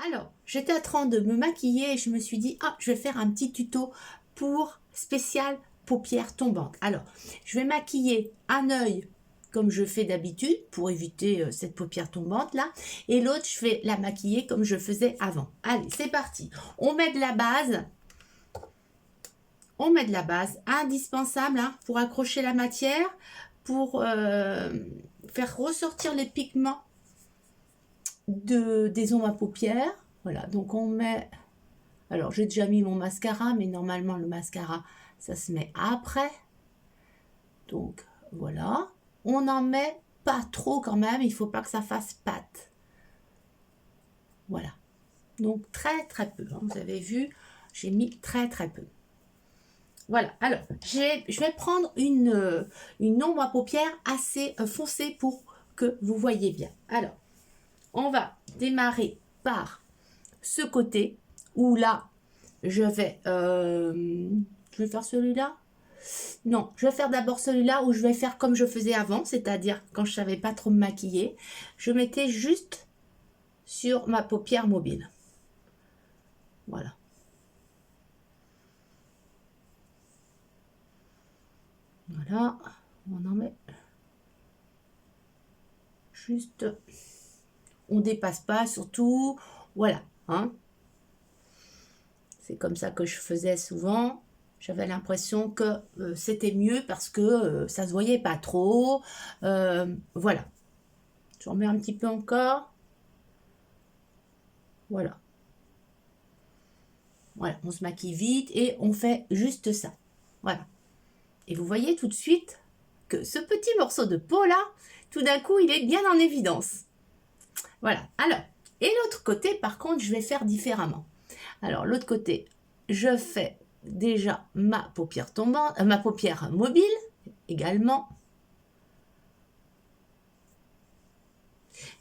Alors, j'étais en train de me maquiller et je me suis dit, ah, je vais faire un petit tuto pour spécial paupières tombantes. Alors, je vais maquiller un œil comme je fais d'habitude pour éviter cette paupière tombante là. Et l'autre, je vais la maquiller comme je faisais avant. Allez, c'est parti. On met de la base. On met de la base indispensable hein, pour accrocher la matière, pour faire ressortir les pigments des ombres à paupières. Voilà, donc on met... Alors, j'ai déjà mis mon mascara, mais normalement, le mascara, ça se met après. Donc, voilà. On n'en met pas trop quand même. Il ne faut pas que ça fasse pâte. Voilà. Donc, très, très peu. Hein. Vous avez vu, j'ai mis très, très peu. Voilà. Alors, je vais prendre une ombre à paupières assez foncée pour que vous voyez bien. Alors, on va démarrer par ce côté où là, je vais faire celui-là. Non, je vais faire d'abord celui-là où je vais faire comme je faisais avant, c'est-à-dire quand je savais pas trop me maquiller, je mettais juste sur ma paupière mobile. Voilà. Voilà, on en met juste, on dépasse pas surtout, voilà, hein. C'est comme ça que je faisais souvent. J'avais l'impression que c'était mieux parce que ça se voyait pas trop. Voilà. J'en mets un petit peu encore. Voilà. Voilà, on se maquille vite et on fait juste ça. Voilà. Et vous voyez tout de suite que ce petit morceau de peau là, tout d'un coup, il est bien en évidence. Voilà. Alors, et l'autre côté, par contre, je vais faire différemment. Alors, l'autre côté, je fais déjà ma paupière tombante, ma paupière mobile également.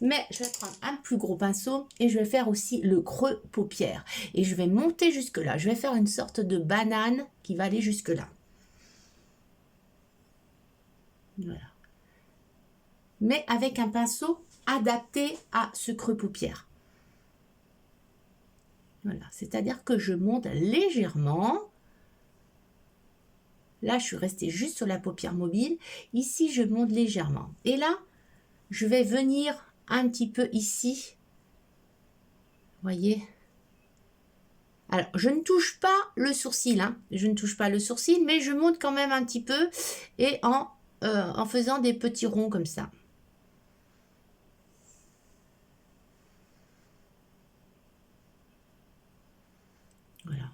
Mais je vais prendre un plus gros pinceau et je vais faire aussi le creux paupière. Et je vais monter jusque là. Je vais faire une sorte de banane qui va aller jusque là. Voilà. Mais avec un pinceau adapté à ce creux paupière. Voilà, c'est-à-dire que je monte légèrement. Là, je suis restée juste sur la paupière mobile. Ici, je monte légèrement. Et là, je vais venir un petit peu ici. Voyez? Alors, je ne touche pas le sourcil. Hein. Je ne touche pas le sourcil, mais je monte quand même un petit peu et en faisant des petits ronds comme ça. Voilà.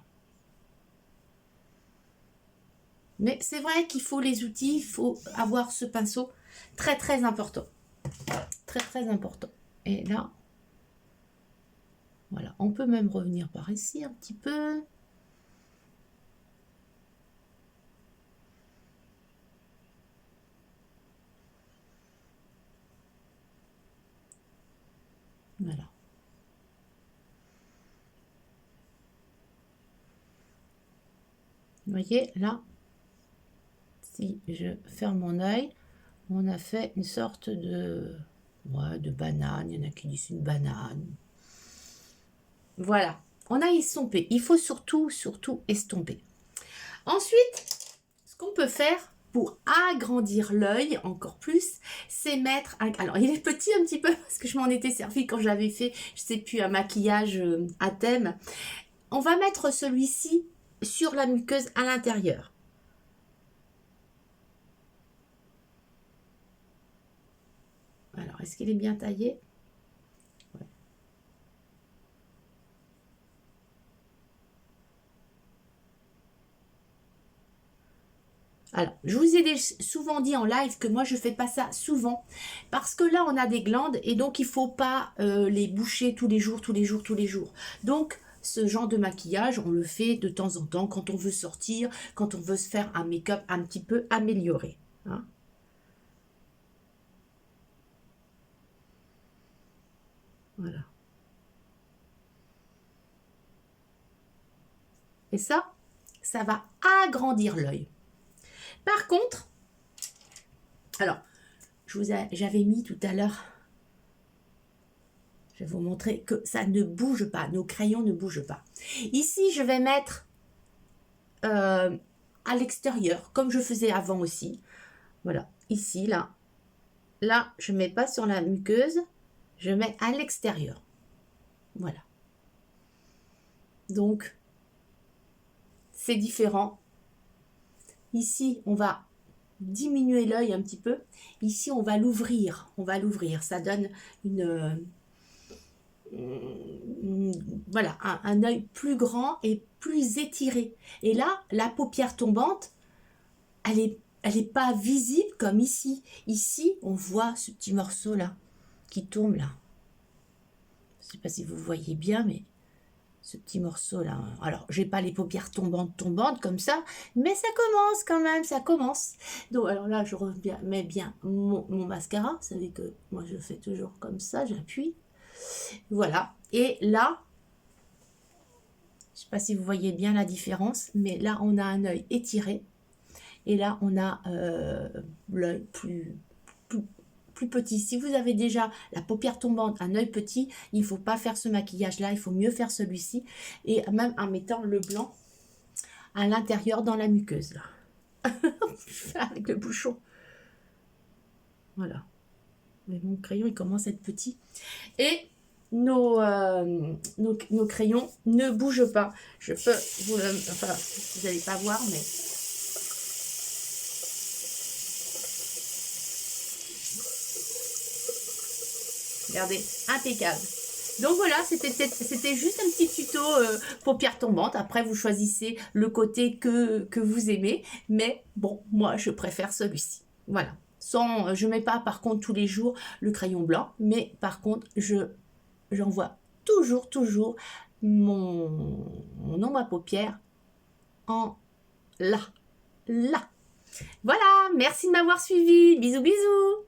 Mais c'est vrai qu'il faut les outils, il faut avoir ce pinceau très très important. Très très important. Et là, voilà, on peut même revenir par ici un petit peu. Voilà. Vous voyez, là, si je ferme mon œil, on a fait une sorte de, ouais, de banane. Il y en a qui disent une banane. Voilà, on a estompé. Il faut surtout estomper. Ensuite, ce qu'on peut faire pour agrandir l'œil encore plus, c'est mettre un... Alors, il est petit un petit peu parce que je m'en étais servi quand j'avais fait, je sais plus, un maquillage à thème. On va mettre celui-ci sur la muqueuse à l'intérieur. Alors, est-ce qu'il est bien taillé? Ouais. Alors, je vous ai souvent dit en live que moi, je ne fais pas ça souvent. Parce que là, on a des glandes et donc, il ne faut pas les boucher tous les jours. Donc, ce genre de maquillage, on le fait de temps en temps quand on veut sortir, quand on veut se faire un make-up un petit peu amélioré. Hein. Voilà. Et ça va agrandir l'œil. Par contre, alors, j'avais mis tout à l'heure Je vais vous montrer que ça ne bouge pas. Nos crayons ne bougent pas. Ici, je vais mettre à l'extérieur, comme je faisais avant aussi. Voilà, ici, là. Là, je ne mets pas sur la muqueuse. Je mets à l'extérieur. Voilà. Donc, c'est différent. Ici, on va diminuer l'œil un petit peu. Ici, on va l'ouvrir. On va l'ouvrir. Ça donne voilà, un œil plus grand et plus étiré. Et là, la paupière tombante, elle est pas visible comme ici. Ici, on voit ce petit morceau là qui tombe là. Je ne sais pas si vous voyez bien, mais ce petit morceau là. Alors, j'ai pas les paupières tombantes comme ça, mais ça commence quand même, ça commence. Donc, alors là, je remets bien mon mascara. Vous savez que moi, je fais toujours comme ça, j'appuie. Voilà. Et là, je sais pas si vous voyez bien la différence, mais là, on a un œil étiré. Et là, on a l'œil plus petit. Si vous avez déjà la paupière tombante, un œil petit, il ne faut pas faire ce maquillage-là, il faut mieux faire celui-ci. Et même en mettant le blanc à l'intérieur dans la muqueuse. Là. Avec le bouchon. Voilà. Mais mon crayon, il commence à être petit. Et nos crayons ne bougent pas. Je peux vous le... Enfin, vous n'allez pas voir, mais... Regardez, impeccable. Donc voilà, c'était juste un petit tuto paupières tombantes. Après, vous choisissez le côté que vous aimez. Mais bon, moi, je préfère celui-ci. Voilà. Je ne mets pas, par contre, tous les jours le crayon blanc. Mais par contre, j'envoie toujours mon ombre à paupières en là. Voilà, merci de m'avoir suivi. Bisous, bisous.